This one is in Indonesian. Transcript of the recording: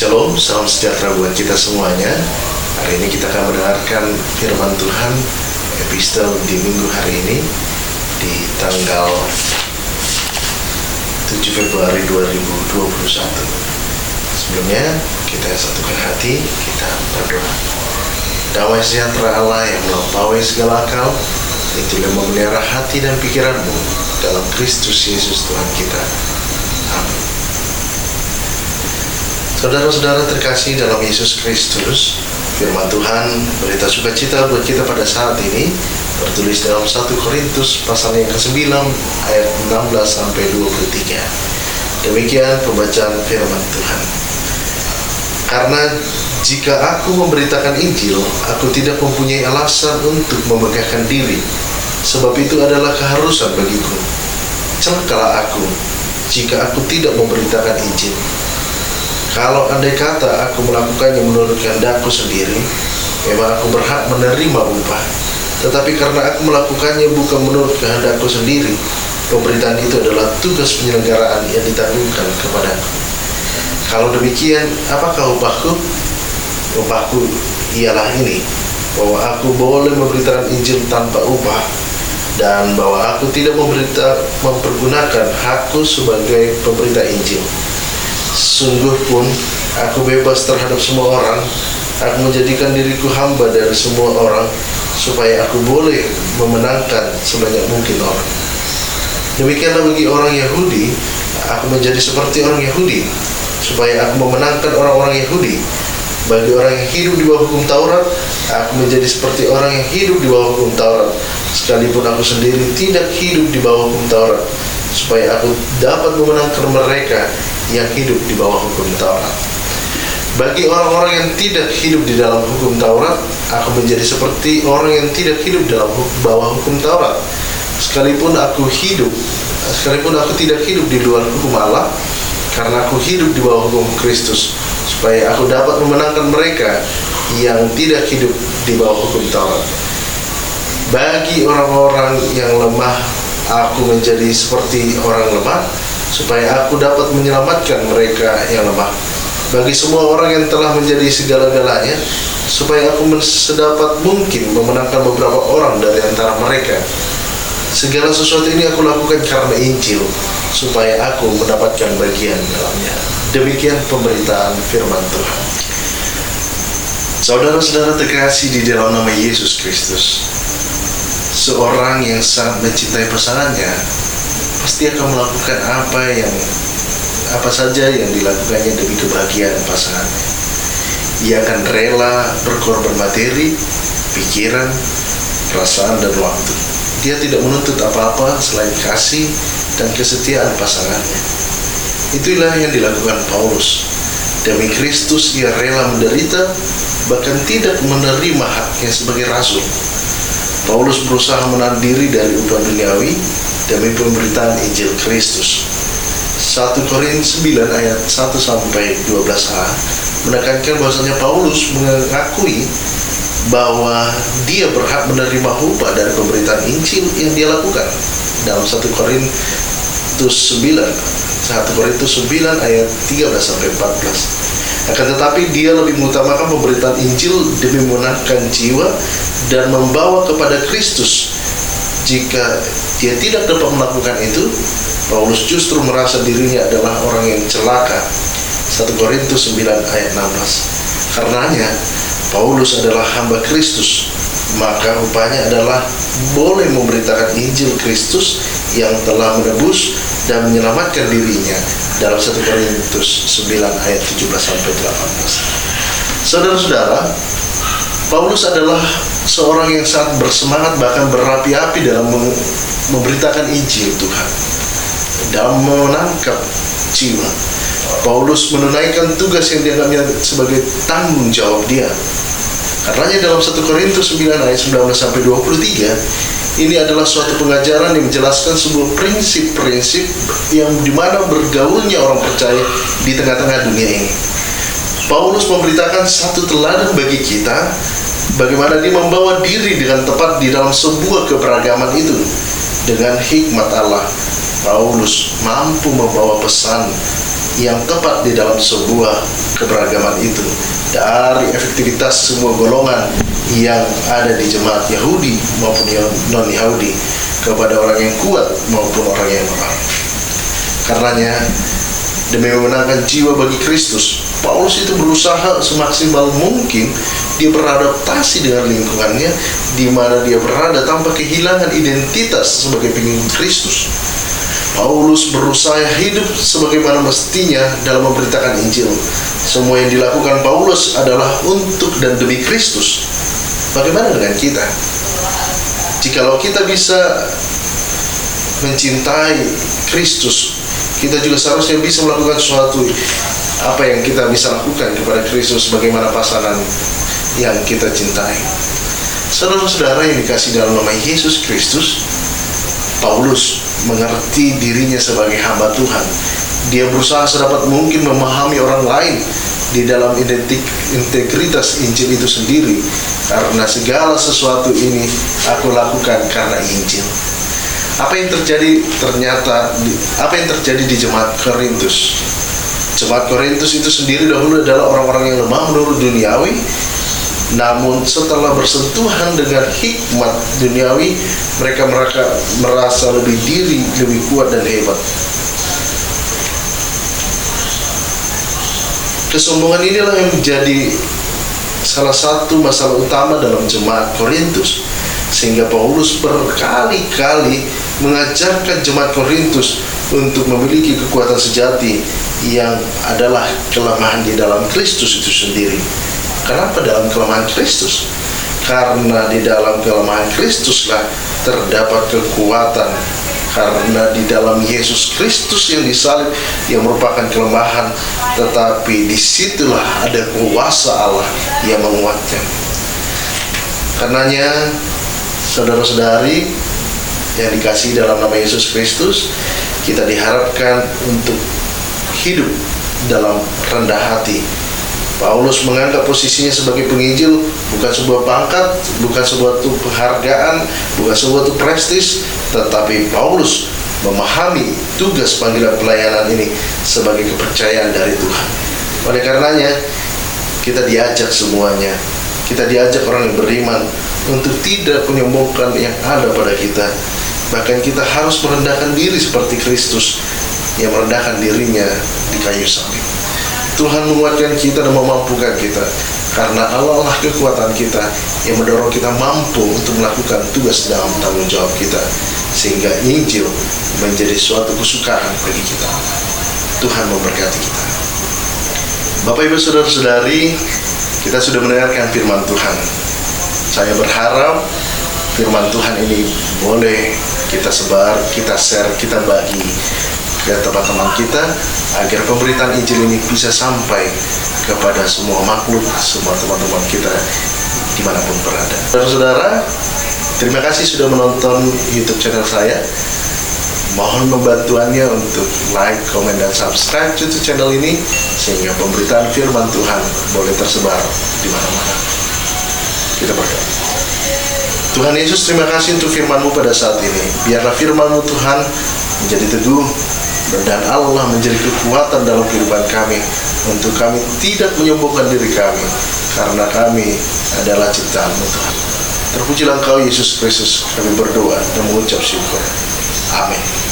Shalom, salam sejahtera buat kita semuanya. Hari ini kita akan mendengarkan firman Tuhan epistel di minggu hari ini di tanggal 7 Februari 2021. Sebelumnya kita satukan hati, kita berdoa. Damai sejahtera Allah yang melampaui segala akal, itulah memelihara hati dan pikiranmu dalam Kristus Yesus Tuhan kita. Amin. Saudara-saudara terkasih dalam Yesus Kristus, firman Tuhan berita sukacita buat kita pada saat ini tertulis dalam 1 Korintus pasal yang ke-9 ayat 16 sampai 23. Demikian pembacaan firman Tuhan. Karena jika aku memberitakan Injil, aku tidak mempunyai alasan untuk memegahkan diri, sebab itu adalah keharusan bagiku. Celakalah aku jika aku tidak memberitakan Injil. Kalau andai kata aku melakukannya menurut kehendakku sendiri, memang aku berhak menerima upah. Tetapi karena aku melakukannya bukan menurut kehendakku sendiri, pemberitaan itu adalah tugas penyelenggaraan yang ditanggungkan kepadaku. Kalau demikian, apakah upahku? Upahku ialah ini, bahwa aku boleh memberitakan Injil tanpa upah, dan bahwa aku tidak mempergunakan hakku sebagai pemberita Injil. Sungguh pun aku bebas terhadap semua orang. Aku menjadikan diriku hamba dari semua orang, supaya aku boleh memenangkan sebanyak mungkin orang. Demikianlah bagi orang Yahudi, aku menjadi seperti orang Yahudi, supaya aku memenangkan orang-orang Yahudi. Bagi orang yang hidup di bawah hukum Taurat, aku menjadi seperti orang yang hidup di bawah hukum Taurat, sekalipun aku sendiri tidak hidup di bawah hukum Taurat, supaya aku dapat memenangkan mereka yang hidup di bawah hukum Taurat. Bagi orang-orang yang tidak hidup di dalam hukum Taurat, aku menjadi seperti orang yang tidak hidup dalam bawah hukum Taurat, sekalipun aku tidak hidup di luar hukum Allah, karena aku hidup di bawah hukum Kristus, supaya aku dapat memenangkan mereka yang tidak hidup di bawah hukum Taurat. Bagi orang-orang yang lemah, aku menjadi seperti orang lemah, supaya aku dapat menyelamatkan mereka yang lemah. Bagi semua orang yang telah menjadi segala-galanya, supaya aku sedapat mungkin memenangkan beberapa orang dari antara mereka. Segala sesuatu ini aku lakukan karena Injil, supaya aku mendapatkan bagian dalamnya. Demikian pemberitaan firman Tuhan. Saudara-saudara terkasih di dalam nama Yesus Kristus, seorang yang sangat mencintai pasangannya pasti akan melakukan apa saja yang dilakukannya demi kebahagiaan pasangannya. Ia akan rela berkorban materi, pikiran, perasaan, dan waktu. Dia tidak menuntut apa-apa selain kasih dan kesetiaan pasangannya. Itulah yang dilakukan Paulus. Demi Kristus ia rela menderita, bahkan tidak menerima haknya sebagai rasul. Paulus berusaha menahan diri dari upah duniawi demi pemberitaan Injil Kristus. 1 Korintus 9 ayat 1 sampai 12a menekankan bahwasanya Paulus mengakui bahwa dia berhak menerima upah dari pemberitaan Injil yang dia lakukan. Dalam 1 Korintus 9 ayat 13 sampai 14. Akan tetapi dia lebih mengutamakan pemberitaan Injil demi memenangkan jiwa dan membawa kepada Kristus. Jika dia tidak dapat melakukan itu, Paulus justru merasa dirinya adalah orang yang celaka. 1 Korintus 9 ayat 16. Karenanya Paulus adalah hamba Kristus, maka upahnya adalah boleh memberitakan Injil Kristus yang telah menebus dan menyelamatkan dirinya. Dalam 1 Korintus 9 ayat 17 sampai 18. Saudara-saudara, Paulus adalah seorang yang sangat bersemangat, bahkan berapi-api dalam memberitakan Injil Tuhan, dalam menangkap jiwa. Paulus menunaikan tugas yang dianggapnya sebagai tanggung jawab dia. Karenanya dalam 1 Korintus 9 ayat 19 sampai 23, ini adalah suatu pengajaran yang menjelaskan sebuah prinsip-prinsip yang dimana bergaulnya orang percaya di tengah-tengah dunia ini. Paulus memberitakan satu teladan bagi kita, bagaimana dia membawa diri dengan tepat di dalam sebuah keberagaman itu. Dengan hikmat Allah, Paulus mampu membawa pesan yang tepat di dalam sebuah keberagaman itu, dari efektivitas semua golongan yang ada di jemaat Yahudi maupun non-Yahudi, kepada orang yang kuat maupun orang yang lemah. Karenanya, demi memenangkan jiwa bagi Kristus, Paulus itu berusaha semaksimal mungkin dia beradaptasi dengan lingkungannya di mana dia berada tanpa kehilangan identitas sebagai pengikut Kristus. Paulus berusaha hidup sebagaimana mestinya dalam memberitakan Injil. Semua yang dilakukan Paulus adalah untuk dan demi Kristus. Bagaimana dengan kita? Jikalau kita bisa mencintai Kristus, kita juga seharusnya bisa melakukan sesuatu apa yang kita bisa lakukan kepada Kristus sebagaimana pasangan yang kita cintai. Saudara-saudara yang dikasihi dalam nama Yesus Kristus, Paulus mengerti dirinya sebagai hamba Tuhan. Dia berusaha sedapat mungkin memahami orang lain di dalam integritas Injil itu sendiri, karena segala sesuatu ini aku lakukan karena Injil. Apa yang terjadi di jemaat Korintus? Jemaat Korintus itu sendiri dahulu adalah orang-orang yang lemah menurut duniawi, namun setelah bersentuhan dengan hikmat duniawi, mereka merasa lebih kuat dan hebat. Kesombongan inilah yang menjadi salah satu masalah utama dalam jemaat Korintus, sehingga Paulus berkali-kali mengajarkan jemaat Korintus untuk memiliki kekuatan sejati yang adalah kelemahan di dalam Kristus itu sendiri. Kenapa dalam kelemahan Kristus? Karena di dalam kelemahan Kristuslah terdapat kekuatan. Karena di dalam Yesus Kristus yang disalib, yang merupakan kelemahan, tetapi disitulah ada kuasa Allah yang menguatkan. Karenanya, saudara-saudari yang dikasihi dalam nama Yesus Kristus, kita diharapkan untuk hidup dalam rendah hati. Paulus menganggap posisinya sebagai penginjil bukan sebuah pangkat, bukan sebuah penghargaan, bukan sebuah prestis, tetapi Paulus memahami tugas panggilan pelayanan ini sebagai kepercayaan dari Tuhan. Oleh karenanya, kita diajak semuanya, kita diajak orang yang beriman untuk tidak menyombongkan yang ada pada kita. Bahkan kita harus merendahkan diri seperti Kristus yang merendahkan dirinya di kayu salib. Tuhan menguatkan kita dan memampukan kita, karena Allah lah kekuatan kita yang mendorong kita mampu untuk melakukan tugas dalam tanggung jawab kita, sehingga Injil menjadi suatu kesukaan bagi kita. Tuhan memberkati kita. Bapak Ibu saudara-saudari, kita sudah mendengarkan firman Tuhan. Saya berharap firman Tuhan ini boleh kita sebar, kita share, kita bagi ke teman-teman kita, agar pemberitaan Injil ini bisa sampai kepada semua makhluk, semua teman-teman kita dimanapun berada. Saudara-saudara, terima kasih sudah menonton YouTube channel saya. Mohon membantuannya untuk like, komen, dan subscribe YouTube channel ini, sehingga pemberitaan firman Tuhan boleh tersebar di mana-mana. Kita berdoa. Tuhan Yesus, terima kasih untuk firman-Mu pada saat ini. Biarlah firman-Mu Tuhan menjadi teguh, dan Allah menjadi kekuatan dalam kehidupan kami, untuk kami tidak menyombongkan diri kami, karena kami adalah ciptaan-Mu Tuhan. Terpujilah Engkau Yesus Kristus, kami berdoa dan mengucap syukur. Amin.